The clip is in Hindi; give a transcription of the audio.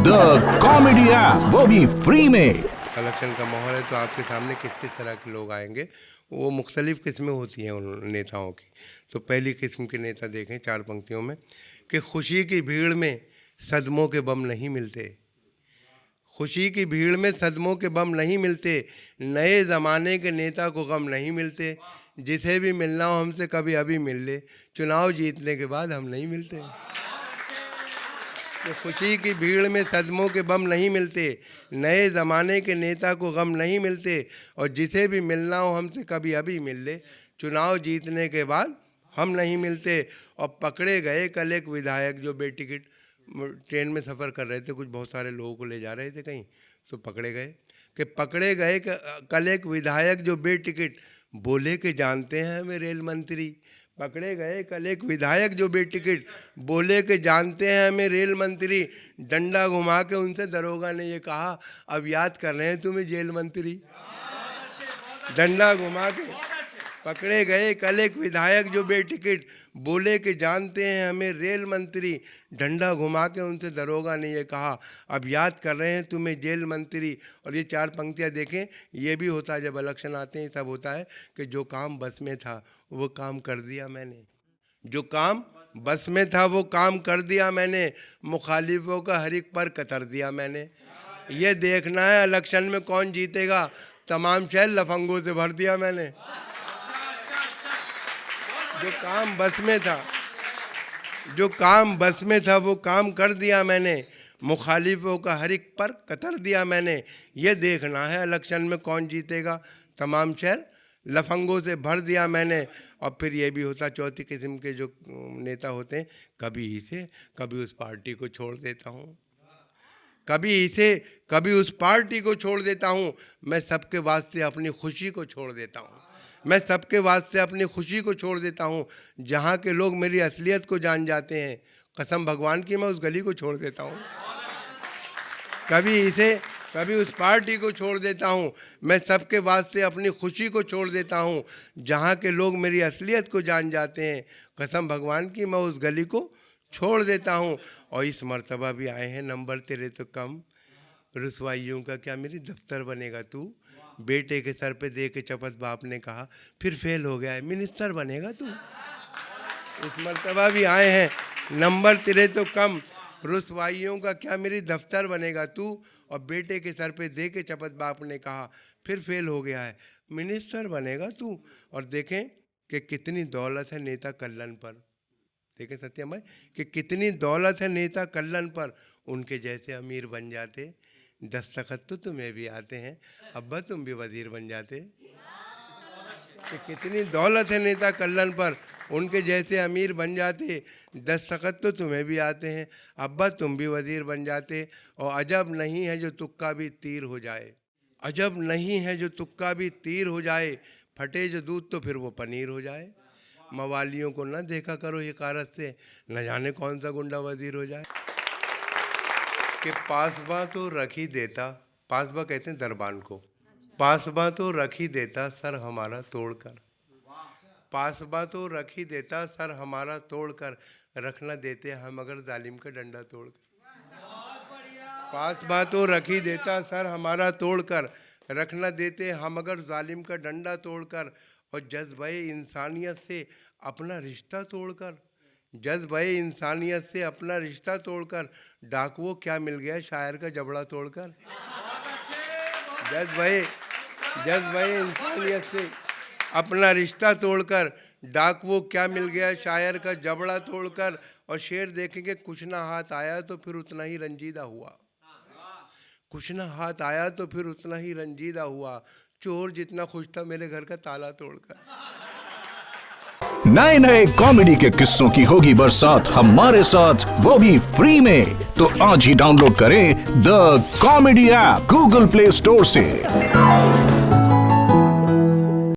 द कॉमेडी ऐप, वो भी फ्री में। इलेक्शन का माहौल है तो आपके सामने किस किस तरह के लोग आएंगे। वो मुख्तलिफ़ किस्में होती हैं उन नेताओं की। तो पहली किस्म के नेता देखें 4 पंक्तियों में कि खुशी की भीड़ में सदमों के बम नहीं मिलते। खुशी की भीड़ में सदमों के बम नहीं मिलते। नए ज़माने के नेता को गम नहीं मिलते। जिसे भी मिलना हो हमसे कभी अभी मिल ले, चुनाव जीतने के बाद हम नहीं मिलते। तो खुशी की भीड़ में सदमों के बम नहीं मिलते। नए ज़माने के नेता को गम नहीं मिलते। और जिसे भी मिलना हो हमसे कभी अभी मिल ले, चुनाव जीतने के बाद हम नहीं मिलते। और पकड़े गए कल एक विधायक जो बेटिकट ट्रेन में सफ़र कर रहे थे, कुछ बहुत सारे लोगों को ले जा रहे थे कहीं, तो पकड़े गए कल एक विधायक जो बेटिकट बोले कि जानते हैं हमें रेल मंत्री। पकड़े गए कल एक विधायक जो बेटिकट बोले कि जानते हैं हमें रेल मंत्री। डंडा घुमा के उनसे दरोगा ने ये कहा, अब याद कर रहे हैं तुम्हें जेल मंत्री। डंडा घुमा के पकड़े गए कल एक विधायक जो बेटिकट बोले कि जानते हैं हमें रेल मंत्री। डंडा घुमा के उनसे दरोगा ने ये कहा, अब याद कर रहे हैं तुम्हें जेल मंत्री। और ये 4 पंक्तियाँ देखें, ये भी होता है जब इलेक्शन आते हैं, सब होता है कि जो काम बस में था वो काम कर दिया मैंने। जो काम बस में था वो काम कर दिया मैंने। मुखालिफों का हर एक पर कतर दिया मैंने। ये देखना है इलेक्शन में कौन जीतेगा, तमाम शहर लफंगों से भर दिया मैंने। जो काम बस में था वो काम कर दिया मैंने। मुखालिफों का हर एक पर कतर दिया मैंने। ये देखना है इलेक्शन में कौन जीतेगा, तमाम शहर लफंगों से भर दिया मैंने। और फिर ये भी होता, चौथी किस्म के जो नेता होते हैं, कभी इसे कभी उस पार्टी को छोड़ देता हूँ, कभी इसे कभी उस पार्टी को छोड़ देता हूँ। मैं सबके वास्ते अपनी खुशी को छोड़ देता हूँ। मैं सबके वास्ते अपनी खुशी को छोड़ देता हूँ। जहाँ के लोग मेरी असलियत को जान जाते हैं, कसम भगवान की मैं उस गली को छोड़ देता हूँ। कभी इसे कभी उस पार्टी को छोड़ देता हूँ। मैं सबके वास्ते अपनी खुशी को छोड़ देता हूँ। जहाँ के लोग मेरी असलियत को जान जाते हैं, कसम भगवान की मैं उस गली को छोड़ देता हूँ। और इस मर्तबा भी आए हैं नंबर तेरे तो कम, रुसवाइयों का क्या मेरी दफ्तर बनेगा तू। बेटे के सर पे दे के चपत बाप ने कहा, फिर फेल हो गया है, मिनिस्टर बनेगा तू। इस मर्तबा भी आए हैं नंबर तेरे तो कम, रुसवाइयों का क्या मेरी दफ्तर बनेगा तू। और बेटे के सर पे दे के चपत बाप ने कहा, फिर फेल हो गया है, मिनिस्टर बनेगा तू। और देखें कि कितनी दौलत है नेता कल्लन पर। देखें सत्यम भाई कि कितनी दौलत है नेता कल्लन पर। उनके जैसे अमीर बन जाते, दस्तखत तो तुम्हें भी आते हैं, अब्बा तुम भी वजीर बन जाते। कि कितनी दौलत है नेता कल्लन पर। उनके जैसे अमीर बन जाते, दस्तखत तो तुम्हें भी आते हैं, अब्बा तुम भी वजीर बन जाते। और अजब नहीं है जो तुक्का भी तीर हो जाए, अजब नहीं है जो तुक्का भी तीर हो जाए। फटे जो दूध तो फिर वो पनीर हो जाए। मवालियों को न देखा करो हिकारत से, न जाने कौन सा गुंडा वजीर हो जाए। कि पासबा तो रख ही देता, पासबा कहते हैं दरबान को, पासबा तो रख ही देता सर हमारा तोड़कर। पासबा तो रख ही देता सर हमारा तोड़कर, रख न देते हम अगर जालिम का डंडा तोड़कर। पासबा तो रख ही देता सर हमारा तोड़कर, रख न देते हम अगर जालिम का डंडा तोड़कर। और जज्बे इंसानियत से अपना रिश्ता तोड़कर, जज्बे इंसानियत से अपना रिश्ता तोड़कर। डाकुओं क्या मिल गया शायर का जबड़ा तोड़कर। जज्बे इंसानियत से अपना रिश्ता तोड़कर, डाकुओं क्या मिल गया शायर का जबड़ा तोड़कर। और शेर देखेंगे, कुछ ना हाथ आया तो फिर उतना ही रंजीदा हुआ, कुछ ना हाथ आया तो फिर उतना ही रंजीदा हुआ। चोर जितना खुश था मेरे घर का ताला तोड़कर। नए नए कॉमेडी के किस्सों की होगी बरसात हमारे साथ, वो भी फ्री में। तो आज ही डाउनलोड करें the comedy app Google play store से।